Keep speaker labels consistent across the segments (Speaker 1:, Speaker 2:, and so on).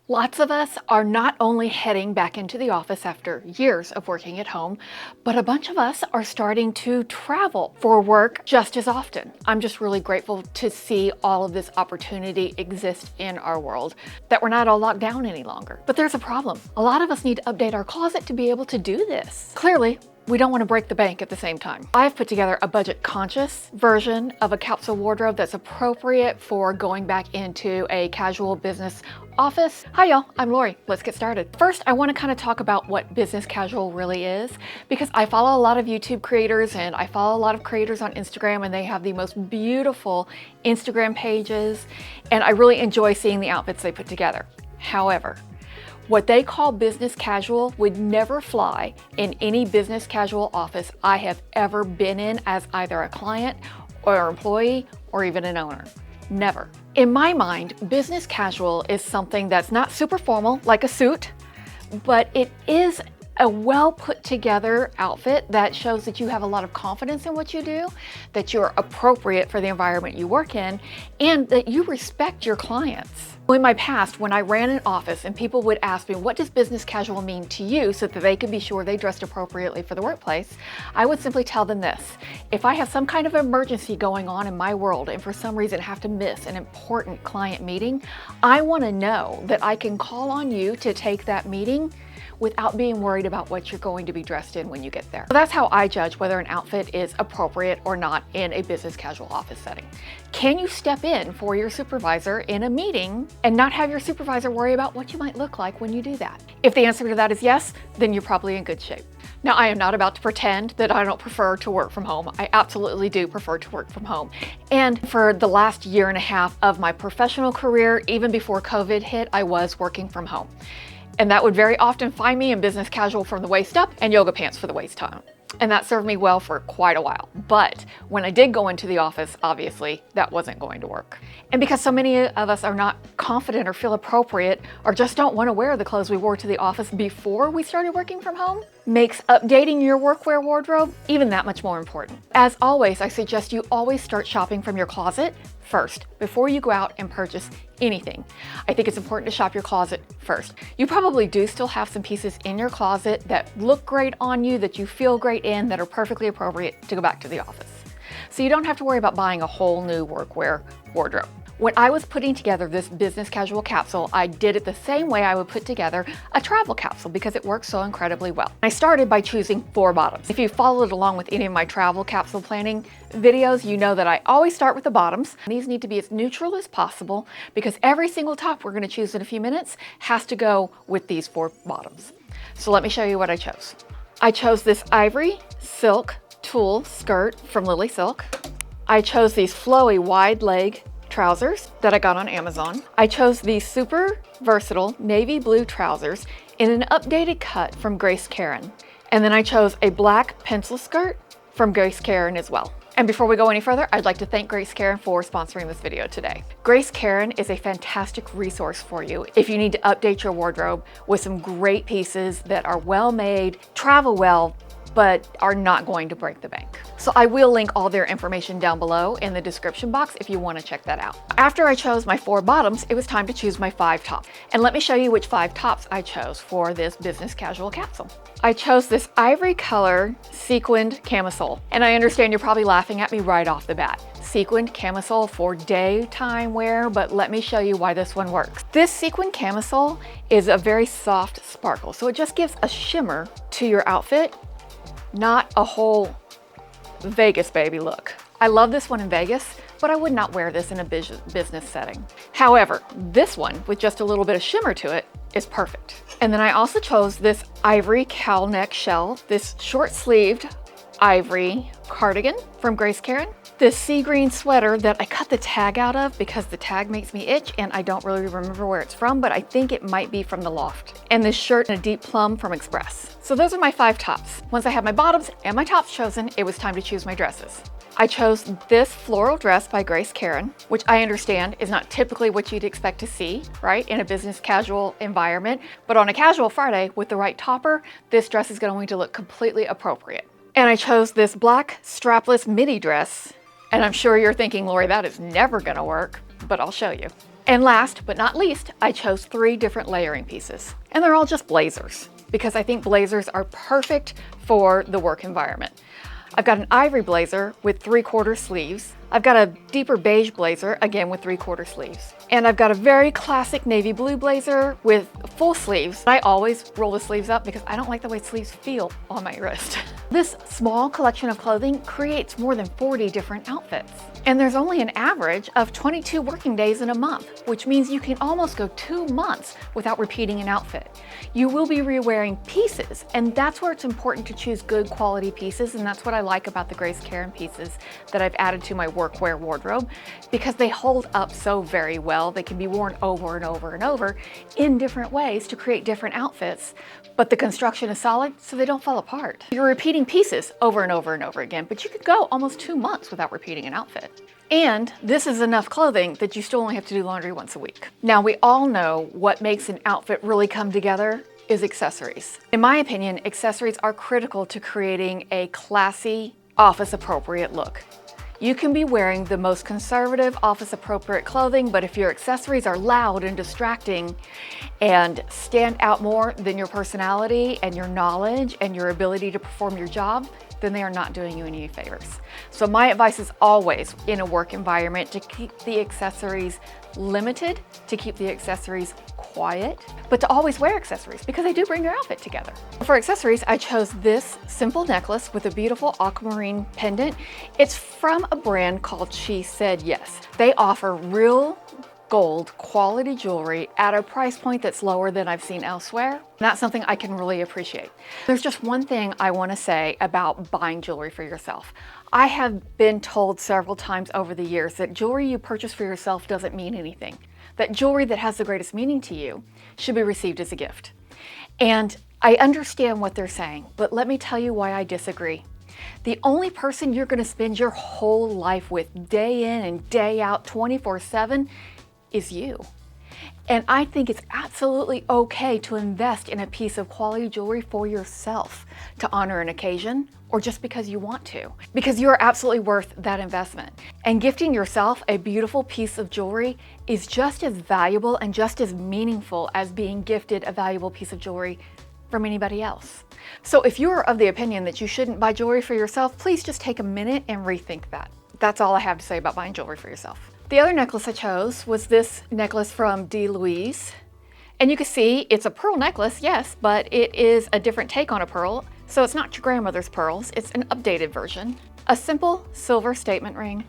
Speaker 1: Lots of us are not only heading back into the office after years of working at home, but a bunch of us are starting to travel for work just as often. I'm just really grateful to see all of this opportunity exist in our world, that we're not all locked down any longer. But there's a problem. A lot of us need to update our closet to be able to do this. Clearly, we don't want to break the bank at the same time. I've put together a budget-conscious version of a capsule wardrobe that's appropriate for going back into a casual business office. Hi y'all, I'm Lori. Let's get started. First, I want to kind of talk about what business casual really is, because I follow a lot of YouTube creators and I follow a lot of creators on Instagram, and they have the most beautiful Instagram pages, and I really enjoy seeing the outfits they put together. However, what they call business casual would never fly in any business casual office I have ever been in as either a client or employee or even an owner. Never. In my mind, business casual is something that's not super formal like a suit, but it is a well put together outfit that shows that you have a lot of confidence in what you do, that you're appropriate for the environment you work in, and that you respect your clients. In my past, when I ran an office and people would ask me, what does business casual mean to you, so that they could be sure they dressed appropriately for the workplace, I would simply tell them this: if I have some kind of emergency going on in my world and for some reason have to miss an important client meeting, I want to know that I can call on you to take that meeting without being worried about what you're going to be dressed in when you get there. So that's how I judge whether an outfit is appropriate or not in a business casual office setting. Can you step in for your supervisor in a meeting and not have your supervisor worry about what you might look like when you do that? If the answer to that is yes, then you're probably in good shape. Now, I am not about to pretend that I don't prefer to work from home. I absolutely do prefer to work from home. And for the last year and a half of my professional career, even before COVID hit, I was working from home. And that would very often find me in business casual from the waist up and yoga pants for the waist down. And that served me well for quite a while. But when I did go into the office, obviously, that wasn't going to work. And because so many of us are not confident or feel appropriate or just don't want to wear the clothes we wore to the office before we started working from home, makes updating your workwear wardrobe even that much more important. As always, I suggest you always start shopping from your closet first before you go out and purchase anything. I think it's important to shop your closet first. You probably do still have some pieces in your closet that look great on you, that you feel great in, that are perfectly appropriate to go back to the office. So you don't have to worry about buying a whole new workwear wardrobe. When I was putting together this business casual capsule, I did it the same way I would put together a travel capsule because it works so incredibly well. I started by choosing 4 bottoms. If you followed along with any of my travel capsule planning videos, you know that I always start with the bottoms. These need to be as neutral as possible because every single top we're going to choose in a few minutes has to go with these 4 bottoms. So let me show you what I chose. I chose this ivory silk tulle skirt from Lily Silk. I chose these flowy wide leg trousers that I got on Amazon. I chose these super versatile navy blue trousers in an updated cut from Karin. And then I chose a black pencil skirt from Karin as well. And before we go any further, I'd like to thank Karin for sponsoring this video today. Karin is a fantastic resource for you if you need to update your wardrobe with some great pieces that are well made, travel well, but are not going to break the bank. So I will link all their information down below in the description box if you want to check that out. After I chose my 4 bottoms, it was time to choose my 5 tops. And let me show you which 5 tops I chose for this business casual capsule. I chose this ivory color sequined camisole. And I understand you're probably laughing at me right off the bat. Sequined camisole for daytime wear, but let me show you why this one works. This sequined camisole is a very soft sparkle, so it just gives a shimmer to your outfit, not a whole Vegas baby look. I love this one in Vegas, but I would not wear this in a business setting. However, this one with just a little bit of shimmer to it is perfect. And then I also chose this ivory cowl neck shell, this short sleeved ivory cardigan from Karin. This sea green sweater that I cut the tag out of because the tag makes me itch and I don't really remember where it's from, but I think it might be from the Loft. And this shirt in a deep plum from Express. So those are my 5 tops. Once I had my bottoms and my tops chosen, it was time to choose my dresses. I chose this floral dress by Karin, which I understand is not typically what you'd expect to see, right, in a business casual environment, but on a casual Friday with the right topper, this dress is going to look completely appropriate. And I chose this black strapless midi dress. And I'm sure you're thinking, Lori, that is never gonna work, but I'll show you. And last but not least, I chose 3 different layering pieces. And they're all just blazers because I think blazers are perfect for the work environment. I've got an ivory blazer with 3/4 sleeves. I've got a deeper beige blazer, again with 3/4 sleeves. And I've got a very classic navy blue blazer with full sleeves. I always roll the sleeves up because I don't like the way sleeves feel on my wrist. This small collection of clothing creates more than 40 different outfits. And there's only an average of 22 working days in a month, which means you can almost go 2 months without repeating an outfit. You will be re-wearing pieces, and that's where it's important to choose good quality pieces, and that's what I like about the Karin pieces that I've added to my workwear wardrobe, because they hold up so very well. They can be worn over and over and over in different ways to create different outfits, but the construction is solid so they don't fall apart. You're repeating pieces over and over and over again, but you could go almost 2 months without repeating an outfit. And this is enough clothing that you still only have to do laundry once a week. Now, we all know what makes an outfit really come together is accessories. In my opinion, accessories are critical to creating a classy, office-appropriate look. You can be wearing the most conservative, office-appropriate clothing, but if your accessories are loud and distracting and stand out more than your personality and your knowledge and your ability to perform your job, then they are not doing you any favors. So my advice is always, in a work environment, to keep the accessories limited, to keep the accessories quiet, but to always wear accessories because they do bring your outfit together. For accessories, I chose this simple necklace with a beautiful aquamarine pendant. It's from a brand called Shesaidyes. They offer real gold quality jewelry at a price point that's lower than I've seen elsewhere. And that's something I can really appreciate. There's just one thing I want to say about buying jewelry for yourself. I have been told several times over the years that jewelry you purchase for yourself doesn't mean anything. That jewelry that has the greatest meaning to you should be received as a gift. And I understand what they're saying, but let me tell you why I disagree. The only person you're going to spend your whole life with, day in and day out, 24/7, is you. And I think it's absolutely okay to invest in a piece of quality jewelry for yourself to honor an occasion or just because you want to, because you are absolutely worth that investment. And gifting yourself a beautiful piece of jewelry is just as valuable and just as meaningful as being gifted a valuable piece of jewelry from anybody else. So if you are of the opinion that you shouldn't buy jewelry for yourself, please just take a minute and rethink that. That's all I have to say about buying jewelry for yourself. The other necklace I chose was this necklace from D. Louise. And you can see it's a pearl necklace, yes, but it is a different take on a pearl. So it's not your grandmother's pearls, it's an updated version. A simple silver statement ring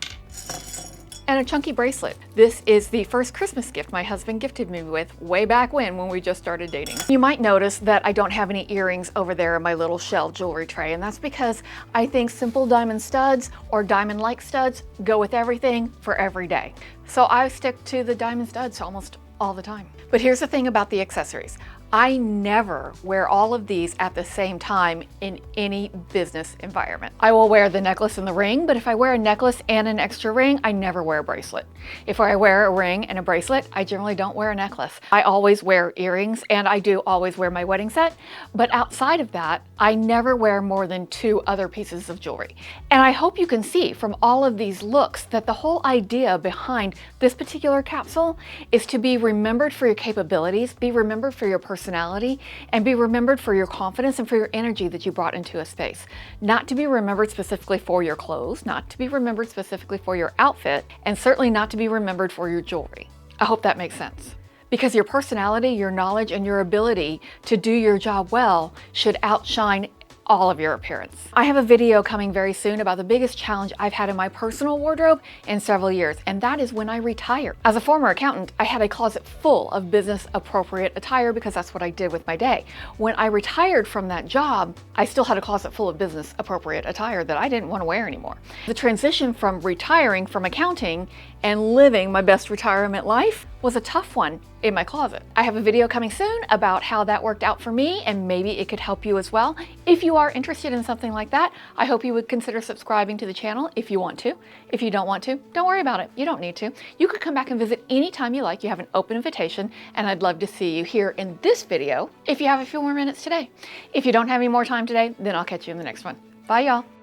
Speaker 1: and a chunky bracelet. This is the first Christmas gift my husband gifted me with way back when we just started dating. You might notice that I don't have any earrings over there in my little shell jewelry tray, and that's because I think simple diamond studs or diamond-like studs go with everything for every day. So I stick to the diamond studs almost all the time. But here's the thing about the accessories. I never wear all of these at the same time in any business environment. I will wear the necklace and the ring, but if I wear a necklace and an extra ring, I never wear a bracelet. If I wear a ring and a bracelet, I generally don't wear a necklace. I always wear earrings, and I do always wear my wedding set, but outside of that, I never wear more than 2 other pieces of jewelry. And I hope you can see from all of these looks that the whole idea behind this particular capsule is to be remembered for your capabilities, be remembered for your personality, and be remembered for your confidence and for your energy that you brought into a space. Not to be remembered specifically for your clothes, not to be remembered specifically for your outfit, and certainly not to be remembered for your jewelry. I hope that makes sense. Because your personality, your knowledge, and your ability to do your job well should outshine all of your appearance. I have a video coming very soon about the biggest challenge I've had in my personal wardrobe in several years, and that is when I retire. As a former accountant, I had a closet full of business appropriate attire because that's what I did with my day. When I retired from that job, I still had a closet full of business appropriate attire that I didn't want to wear anymore. The transition from retiring from accounting and living my best retirement life was a tough one in my closet. I have a video coming soon about how that worked out for me, and maybe it could help you as well. If you are interested in something like that, I hope you would consider subscribing to the channel if you want to. If you don't want to, don't worry about it. You don't need to. You could come back and visit anytime you like. You have an open invitation, and I'd love to see you here in this video if you have a few more minutes today. If you don't have any more time today, then I'll catch you in the next one. Bye, y'all.